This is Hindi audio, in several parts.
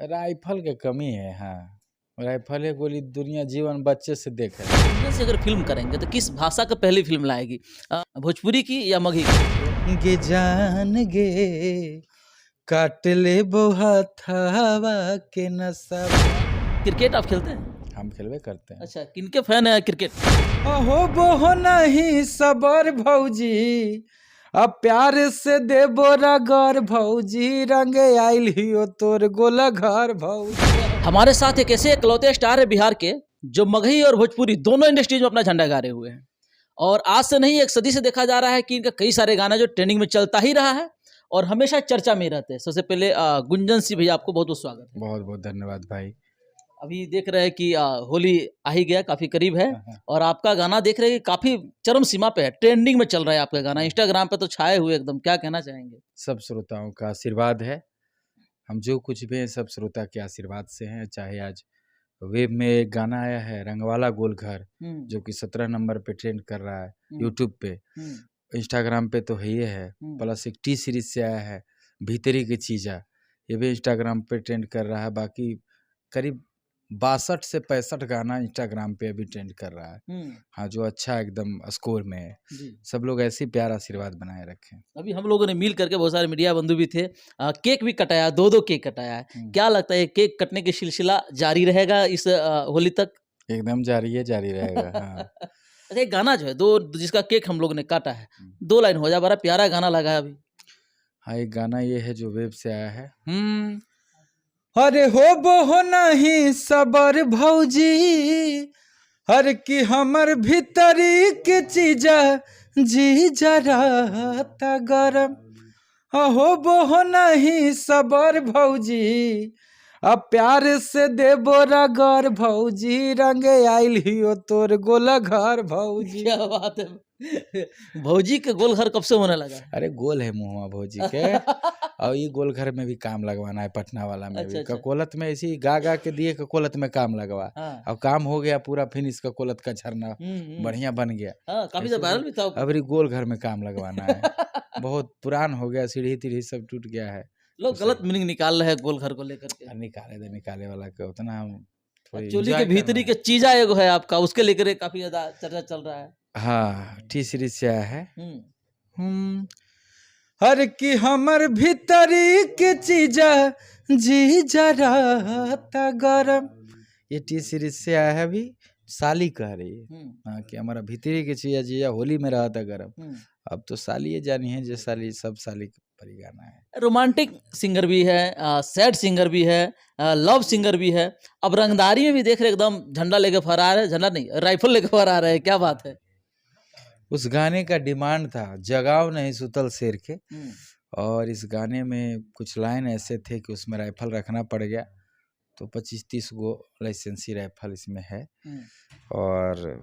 राइफल के कमी है। हाँ, राइफल है गोली दुनिया जीवन बच्चे से देख रहे हैं। इनमें से अगर फिल्म करेंगे तो किस भाषा का पहली फिल्म लाएगी? भोजपुरी की या मगही की? गे जान गे काट ले बोहाथावा के नशा। क्रिकेट आप खेलते हैं? हम खेलवे करते हैं। अच्छा, किनके फैन है क्रिकेट? अहो बोहो नहीं सबर भौजी, अब प्यार से दे बोरा घर भौजी, रंग आइल हियो तोर गोला घर भौजी। हमारे साथ एक ऐसे इकलौते स्टार है बिहार के जो मगही और भोजपुरी दोनों इंडस्ट्रीज में अपना झंडा गाड़े हुए हैं। और आज से नहीं, एक सदी से देखा जा रहा है कि इनका कई सारे गाना जो ट्रेंडिंग में चलता ही रहा है और हमेशा चर्चा में ही रहते हैं। सबसे पहले गुंजन सिंह भैया, आपको बहुत बहुत स्वागत है। बहुत बहुत धन्यवाद भाई। अभी देख रहे हैं कि होली आ ही गया, काफी करीब है, और आपका गाना देख रहे हैं कि काफी चरम सीमा पे है, ट्रेंडिंग में चल रहा है आपका गाना, इंस्टाग्राम पे तो छाए हुए एकदम। क्या कहना चाहेंगे? सब श्रोताओं का आशीर्वाद है। हम जो कुछ भी हैं सब श्रोता के आशीर्वाद से हैं। चाहे आज वेब में एक गाना आया है रंगवाला गोल घर, जो कि 17 नंबर पे ट्रेंड कर रहा है यूट्यूब पे, इंस्टाग्राम पे तो है ही है, प्लस एक टी सीरीज से आया है भीतरी की चीज़ा, ये भी इंस्टाग्राम पे ट्रेंड कर रहा है। बाकी करीब 62 से 65 गाना इंस्टाग्राम पे अभी ट्रेंड कर रहा है। हाँ, जो अच्छा एकदम स्कोर में है। सब लोग ऐसे ही प्यार आशीर्वाद बनाए रखें। अभी हम लोगों ने मिल करके, बहुत सारे मीडिया बंधु भी थे, केक भी कटाया, 2-2 केक कटाया है। क्या लगता है केक कटने की सिलसिला जारी रहेगा इस होली तक? एकदम जारी है, जारी रहेगा। हाँ। अच्छा, एक गाना जो है दो, जिसका केक हम लोगों ने काटा है, 2 लाइन हो जा, बड़ा प्यारा गाना लगा है अभी। हाँ, एक गाना ये है जो वेब से आया है। अरे हो बोहो नहीं सबर भौजी, हर की हमर भीतरी के चीजा जी जरा ता गरम। हो बोहो नहीं सबर भौजी, अब प्यार से दे बोरा घर भौजी, रंग आइल हियो तोर गोला घर भौजी। क्या बात है! भौजी के गोल घर कब से होने लगा? अरे गोल है मुहुआ भौजी के। और ये गोल घर में भी काम लगवाना है, पटना वाला में भी। अच्छा। ककोलत में इसी गा गा के दिए, ककोलत में काम लगवा। अब काम हो गया पूरा फिनिश, ककोलत का झरना बढ़िया बन गया। काफी ज्यादा वायरल भी था। अब गोल घर में काम लगवाना है। बहुत पुरान हो गया, सीढ़ी तीढ़ी सब टूट गया है। लोग गलत मीनिंग निकाल रहे हैं गोल घर को लेकर के। निकाले वाला के उतना हम थोड़ी चोली के भीतरी के चीजा एगो है आपका, उसके लेकर काफी ज्यादा चर्चा चल रहा है। हाँ, टी सीरीज से आया है। हर की हमर भीतरी के चीजा जी जरा ता गरम, ये टी सीरीज से आया है। अभी साली कह रही है हाँ कि हमारा भीतरी के चीजा जीजा होली में रहा था गरम। अब तो साली ये जानी है, जो साली सब साली पर ही गाना है। रोमांटिक सिंगर भी है, सैड सिंगर भी है, लव सिंगर भी है। अब रंगदारी में भी देख रहे एकदम झंडा लेके फरार है, झंडा नहीं राइफल लेके फरार है। क्या बात है! उस गाने का डिमांड था जगाओ नहीं सुतल शेर के, और इस गाने में कुछ लाइन ऐसे थे कि उसमें राइफल रखना पड़ गया, तो 25-30 गो लाइसेंसी राइफल इसमें है। और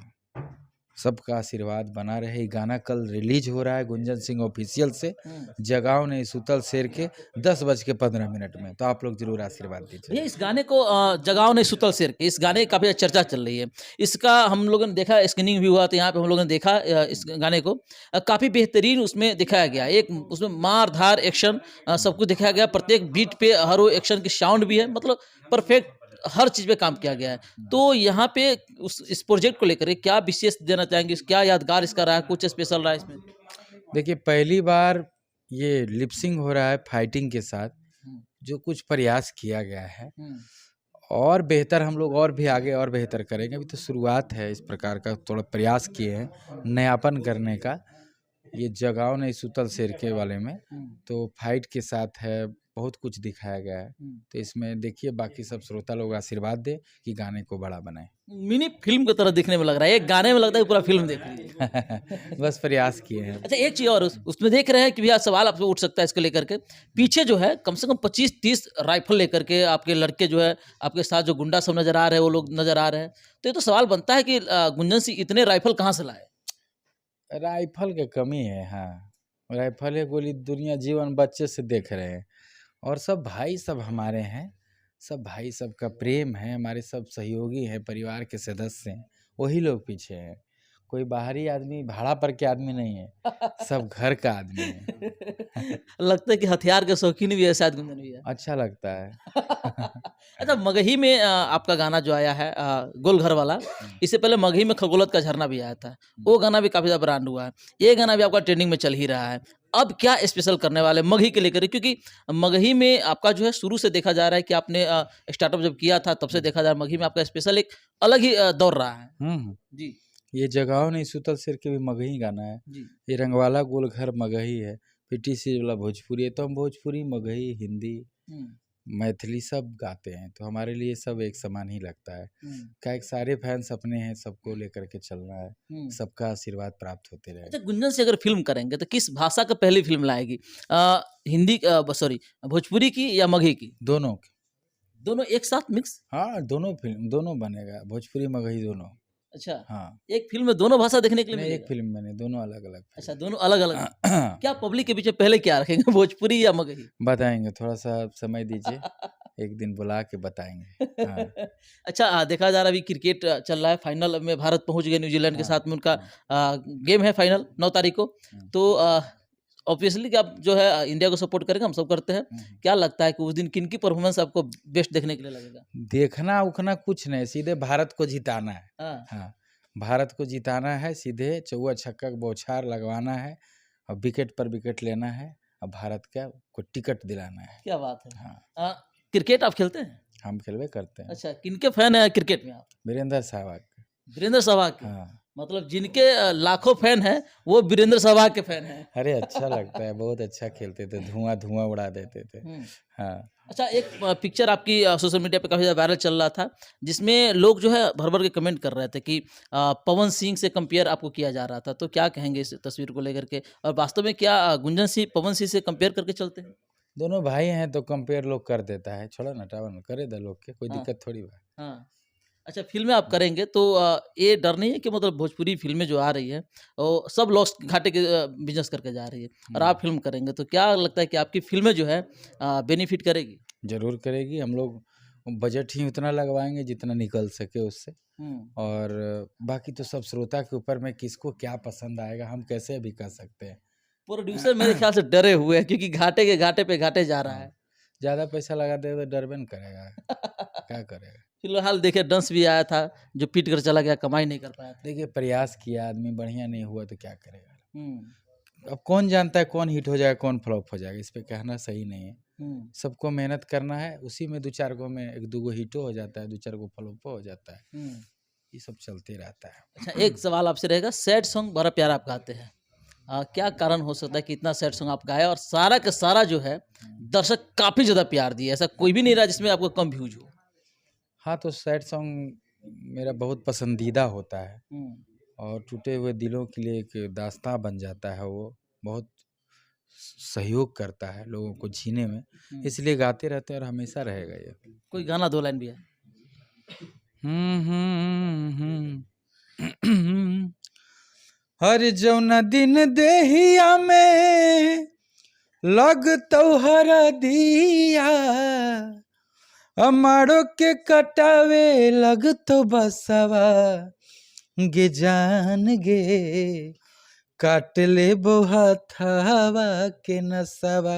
सबका आशीर्वाद बना रहे। गाना कल रिलीज हो रहा है गुंजन सिंह ऑफिशियल से, जगाओ नहीं सुतल शेर के 10:15 में, तो आप लोग जरूर आशीर्वाद दीजिए। भैया, इस गाने को जगाओ नहीं सुतल शेर के, इस गाने की काफी चर्चा चल रही है। इसका हम लोगों ने देखा, स्क्रीनिंग भी हुआ, तो यहाँ पे हम लोगों ने देखा इस गाने को, काफी बेहतरीन उसमें दिखाया गया। एक उसमें मार धार एक्शन सब कुछ दिखाया गया, प्रत्येक बीट पे हर वो एक्शन की साउंड भी है, मतलब परफेक्ट हर चीज पे काम किया गया है। तो यहाँ पे इस प्रोजेक्ट को लेकर क्या विशेष देना चाहेंगे? क्या यादगार इसका रहा है, कुछ स्पेशल रहा है इसमें? देखिए, पहली बार ये लिपसिंग हो रहा है फाइटिंग के साथ, जो कुछ प्रयास किया गया है, और बेहतर हम लोग और भी आगे और बेहतर करेंगे। अभी तो शुरुआत है, इस प्रकार का थोड़ा प्रयास किए हैं नयापन करने का। ये जगाओ नहीं सुतल शेर के वाले में तो फाइट के साथ है, बहुत कुछ दिखाया गया है। तो इसमें देखिए, बाकी सब श्रोता लोग आशीर्वाद दे कि गाने को बड़ा बनाए। मिनी फिल्म की तरह दिखने में लग रहा है, एक गाने में लगता है पूरा फिल्म देख लीजिए। बस प्रयास किए हैं। अच्छा, एक चीज और उसमें देख रहे हैं कि भैया सवाल आपसे उठ सकता है इसको लेकर के, पीछे जो है कम से कम 25-30 राइफल लेकर के आपके लड़के जो है, आपके साथ जो गुंडा सब नजर आ रहे हैं, वो लोग नजर आ रहे हैं। तो ये तो सवाल बनता है कि गुंजन सिंह इतने राइफल कहाँ से लाए? राइफल के कमी है। हाँ, राइफल है गोली दुनिया जीवन बच्चे से देख रहे हैं। और सब भाई सब हमारे हैं, सब भाई सबका प्रेम है, हमारे सब सहयोगी हैं, परिवार के सदस्य हैं, वही लोग पीछे हैं। कोई बाहरी आदमी, भाड़ा पर के आदमी नहीं है, सब घर का आदमी है। लगता है कि हथियार के शौकीन भी है शायद गुंजन भैया। अच्छा लगता है। अच्छा, मगही में आपका गाना जो आया है गोलघर वाला, इससे पहले मगही में खगोलत का झरना भी आया था। वो गाना भी काफ़ी ज़्यादा ब्रांड हुआ है। ये गाना भी आपका ट्रेंडिंग में चल ही रहा है। अब क्या स्पेशल करने वाले हैं मगही के लेकर? क्योंकि मगही में आपका जो है शुरू से देखा जा रहा है कि आपने स्टार्टअप जब किया था तब से देखा जा रहा है मगही में आपका स्पेशल एक अलग ही दौर रहा है। हुँ। जी, ये जगाओ नहीं सुतल सिर के भी मगही गाना है। जी। ये रंगवाला गोलघर मगही है। पीटीसी वाला भोजपुरी है, तो हम भोजपुरी, मगही, हिंदी, हुँ, मैथिली सब गाते हैं, तो हमारे लिए सब एक समान ही लगता है। हुँ, क्या एक सारे फैन्स अपने हैं, सबको लेकर के चलना है, हुँ। सबका आशीर्वाद प्राप्त होते अच्छा, रहेगा। गुंजन से अगर फ़िल्म करेंगे तो किस भाषा का पहली फ़िल्म लाएगी? हिंदी सॉरी भोजपुरी की या मगही की? दोनों के। दोनों एक साथ मिक्स? हाँ, दोनों फ़िल्म दोनों बनेगा, भोजपुरी, मगही दोनों। अच्छा, हाँ, एक फ़िल्म में दोनों भाषा देखने के लिए नहीं एक मिलेगा? फ़िल्म बने, दोनों अलग-अलग अच्छा, फ़िल्म। दोनों अलग-अलग। क्या पब्लिक के पीछे पहले क्या रखेंगे भोजपुरी या मगही? बताएँगे, थोड़ा-सा समय दीजिए, एक दिन बुला के बताएँगे। हाँ, अच्छा देखा जा रहा है अभी क्रिकेट चल रहा है, फाइनल में भारत पहुँच गया न्यूज़ीलैंड के हाँ, साथ में उनका हाँ, गेम है फाइनल 9 तारीख को। हुँ, तो ऑब्वियसली कि आप जो है इंडिया को सपोर्ट करेंगे, हम सब करते हैं। हुँ, हुँ। क्या लगता है कि उस दिन किनकी परफ़ॉर्मेंस आपको बेस्ट देखने के लिए लगेगा? देखना-उखना कुछ नहीं, सीधे भारत को जिताना है। हाँ, हाँ, भारत को जिताना है, सीधे चौवा-छक्का बौछार लगवाना है और विकेट पर विकेट लेना है और भारत का को टिकट दिलाना है। क्या बात है। हाँ, क्रिकेट आप खेलते हैं? हम खेलबे करते हैं। अच्छा, किनके फैन हैं क्रिकेट में आप? वीरेंद्र सहवाग। वीरेंद्र सहवाग के? हाँ, मतलब जिनके लाखों फैन हैं, वो वीरेंद्र सहवाग के फैन हैं। अरे अच्छा लगता है, बहुत अच्छा खेलते थे, धुआँ-धुआँ उड़ा देते थे। हुँ। हाँ, अच्छा एक पिक्चर आपकी सोशल मीडिया पे काफ़ी ज़्यादा वायरल चल रहा था, जिसमें लोग जो है भर-भर के कमेंट कर रहे थे कि पवन सिंह से कंपेयर आपको किया जा रहा था, तो क्या कहेंगे इस तस्वीर को लेकर के? और वास्तव में क्या गुंजन सिंह पवन सिंह से कंपेयर करके चलते हैं? दोनों भाई हैं तो कंपेयर लोग कर देता है, छोड़ो ना हटाओ ना, करे दे लोग के, कोई हाँ, दिक्कत थोड़ी बा। हाँ। अच्छा फ़िल्में आप करेंगे तो ये डर नहीं है कि मतलब भोजपुरी फ़िल्में जो आ रही है वो सब लॉस घाटे के बिज़नेस करके जा रही है और हुँ। आप फ़िल्म करेंगे तो क्या लगता है कि आपकी फ़िल्में जो है बेनिफिट करेगी? ज़रूर करेगी, हम लोग बजट ही उतना लगवाएँगे जितना निकल सके उससे हुँ। और बाकी तो सब श्रोता के ऊपर में किसको क्या पसंद आएगा, हम कैसे भी कह सकते हैं। प्रोड्यूसर मेरे ख्याल से डरे हुए हैं क्योंकि घाटे के घाटे पे घाटे जा रहा हाँ, है। ज़्यादा पैसा लगा देगा तो डरबे न करेगा, क्या करेगा? फिलहाल देखिए डंस भी आया था, जो पीट कर चला गया, कमाई नहीं कर पाया था। देखिए प्रयास किया आदमी, बढ़िया नहीं हुआ तो क्या करेगा? हुँ, अब कौन जानता है कौन हिट हो जाएगा, कौन फ्लॉप हो जाएगा, इस पे कहना सही नहीं है। हुँ, सबको मेहनत करना है, उसी में 2-4 गो में 1-2 गो हिटो हो जाता है, 2-4 गो फ्लॉपो हो जाता है, हुँ। ये सब चलते रहता है। अच्छा एक सवाल आपसे रहेगा, सैड सॉन्ग बड़ा प्यारा आप गाते हैं। क्या कारण हो सकता है कि इतना सैड सॉन्ग आप गाए और सारा का सारा जो है, दर्शक काफ़ी ज़्यादा प्यार दिए, ऐसा कोई भी नहीं रहा जिसमें आपको कम व्यूज़ हो? हाँ, तो सैड सॉन्ग मेरा बहुत पसंदीदा होता है हुँ, और टूटे हुए दिलों के लिए एक दास्ताँ बन जाता है वो, बहुत सहयोग करता है लोगों को जीने में, हुँ। इसलिए गाते रहते हैं और हमेशा रहेगा ये। कोई गाना 2 लाइन भी है? हर जौना दिन देहिया में लगतौ हरदिया हमारो के कटावे लगतो बसवा गे जान गे काट ले हथवा के नसवा।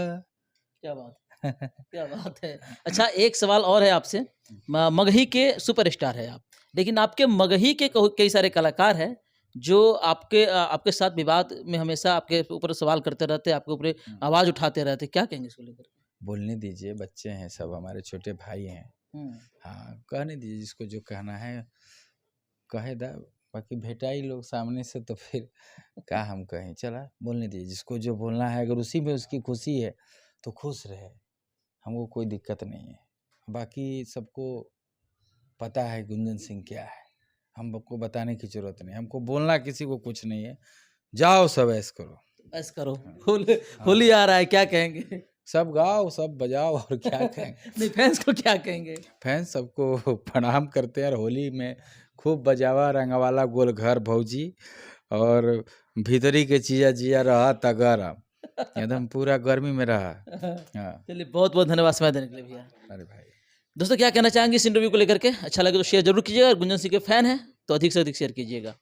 क्या बात है! क्या बात है! अच्छा एक सवाल और है आपसे मगही के सुपरस्टार हैं आप, लेकिन आपके मगही के कई सारे कलाकार हैं जो आपके साथ विवाद में हमेशा आपके ऊपर सवाल करते रहते हैं, आपके ऊपर आवाज़ उठाते रहते हैं, क्या कहेंगे इसको लेकर? बोलने दीजिए, बच्चे हैं सब, हमारे छोटे भाई हैं। हुँ, हाँ, कहने दीजिए जिसको जो कहना है कहे दा, बाकी भेटाई लोग सामने से तो फिर क्या हम कहें, चला बोलने दीजिए, जिसको जो बोलना है अगर उसी में उसकी खुशी है तो खुश रहे, हमको कोई दिक्कत नहीं है। बाकी सबको पता है गुंजन सिंह क्या है, हमको बताने की ज़रूरत नहीं, हमको बोलना किसी को कुछ नहीं है, जाओ सब ऐश करो। बस करो, हाँ, होली हाँ, आ रहा है, क्या कहेंगे? सब गाओ, सब बजाओ और क्या कहें। नहीं फैन्स को क्या कहेंगे? फैन्स सबको प्रणाम करते हैं और होली में खूब बजावा, रंगवाला गोल घर भौजी और भीतरी के चीज़ा जिया रहा तगड़ा, एकदम पूरा गर्मी में रहा। हाँ, चलिए बहुत-बहुत धन्यवाद समय देने के लिए भैया। अरे भाई। दोस्तों क्या कहना चाहेंगे इस इंटरव्यू को लेकर के? अच्छा लगे तो शेयर ज़रूर कीजिएगा, गुंजन सिंह के फैन हैं, तो अधिक से अधिक शेयर कीजिएगा।